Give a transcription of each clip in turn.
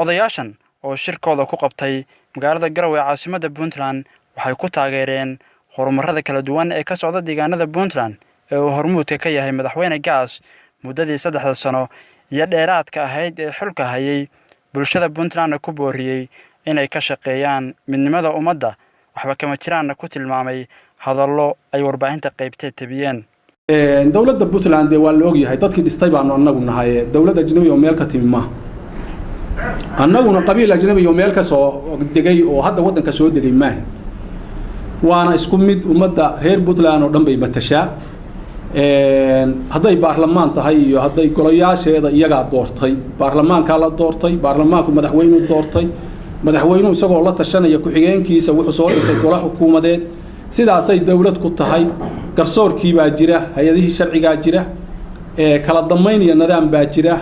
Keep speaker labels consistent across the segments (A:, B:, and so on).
A: odayaashan oo shirkooda ku qabtay magaalada Garowe caasimadda Puntland waxay ku taageereen horumarada kala duwan ee ka socda deegaanada Puntland ee uu hormuudka ka yahay madaxweyne Gaas muddadii 3 sano iyo dheeraadka ahayd ee xulka hayay bulshada Puntland ku booriyay inay ka shaqeeyaan midnimada ummadda waxba kama jiraan ku tilmaamay hadallo ay warbaahinta qaybtay tabiyeen
B: dawladda Puntland waa la og yahay dadkii dhistay baan anagu nahay dawladda ajnabi oo meel ka timma annaguna qabiil ajnabi oo meel ka soo degay oo hadda wadanka soo degay ma waana isku mid ummadda reer Puntland oo dhan bay matashaa hadday baarlamaan tahay iyo hadday golayaasheeda iyaga doortay baarlamaanka la doortay baarlamaanku madaxweynuhu doortay madaxweynuhu isagoo la tashanaya ku xigeenkiisa wuxuu soo dhisay golaha xukuumadeed sidaasay dawlad ku tahay garsoorkii baa jira hay'adihii sharciga jira kala damayn iyo nidaam baa jira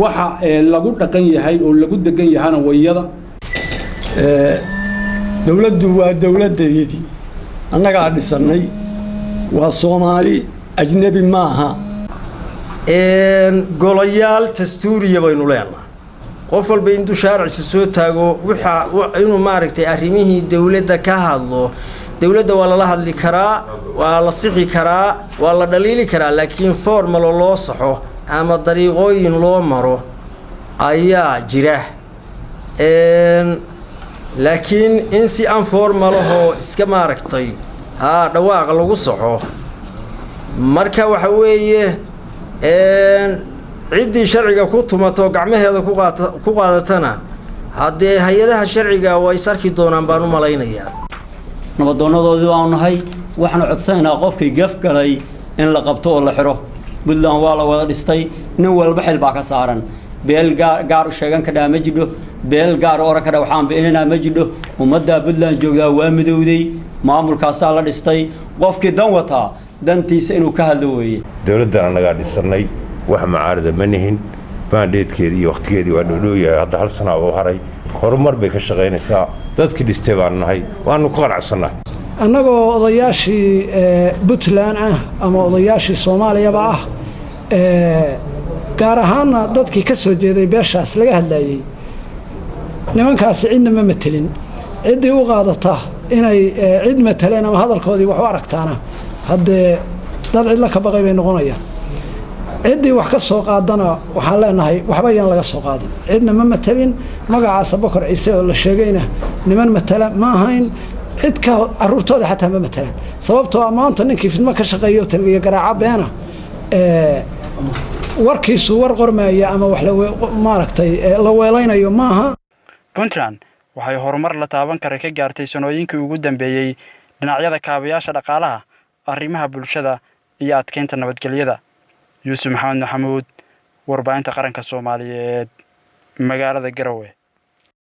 B: waxa lagu dhaqan yahay oo lagu degan yahana wayada
C: dawladdu waa dawladdeedii annaga dhisanay waa Soomaali ajnabi maaha
D: golayaal dastuuriya baynu leenahay qof walba intuu sharci soo taago waxa inuu maaragtay arrimihii dawladda ka hadlo dawladda waa la hadli karaa waa la sixi karaa waa la dhaliili karaa laakiin formal loo saxo ama dariiqooyin loo maro ayaa jira laakiin in si aan formal oo iska maaragtay dhawaaq lagu saxo marka waxa weeye ciddii sharciga ku tumato gacmaheeda ku qaadatana haddee hay'adaha sharciga way sarki doonaan baan u malaynayaa
E: nabadoonadoodii waan nahay waxaan codsanaynaa qofkii gaf galay in la qabto oo la xiro Puntland waa la wada dhistay nin walba xil baa ka saaran beel gaar u sheegan ka dhaama jidho beel gaar oo ka waxaan beenana ma jidho ummadda Puntland joogda waa midowday maamulkaas la dhistay qofkii dan wata dantiisa inuu ka hadlo weeye
F: dawladda anaga dhisanay wax macaarida manihin baandeedkeedii iyo waqtigeedii waa dhowyahay hadda hal sano oo haray horumar bay ka shaqeynaysaa dadkii dhistay baan nahay waanu ku qanacsanaa
G: annagoo odayaashii Puntland ama odayaashii Soomaaliya gaar ahaan dadkii ka soo jeeday beeshaas laga hadlayay nimankaas cidna ma matelin cidii u qaadata inay cid mataleen ama hadalkoodii wax u aragtaana haddee dad cid la ka baqay bay noqonayaan cidii wax ka soo qaadana waxaan leenahay waxba yaan laga soo qaadan cidna ma matelin magacaas Bakar Ciise oo la sheegayna niman matala ma ahayn cid ka arurtooda xataa ma matalaan sababtoo maanta ninkii fidma ka shaqeeyo taliye garaaca beena warkiisu war qormaaya ama wax la maaragtay la weelaynayo maaha
A: Puntland waxay horumar la taaban kara ka gaartay sanooyinkii ugu dambeeyay dhinacyada kaabayaasha dhaqaalaha arrimaha bulshada iyo adkeynta nabadgelyada Yusuf Maxamed Maxamuud warbaahinta qaranka Soomaaliyeed magaalada Garowe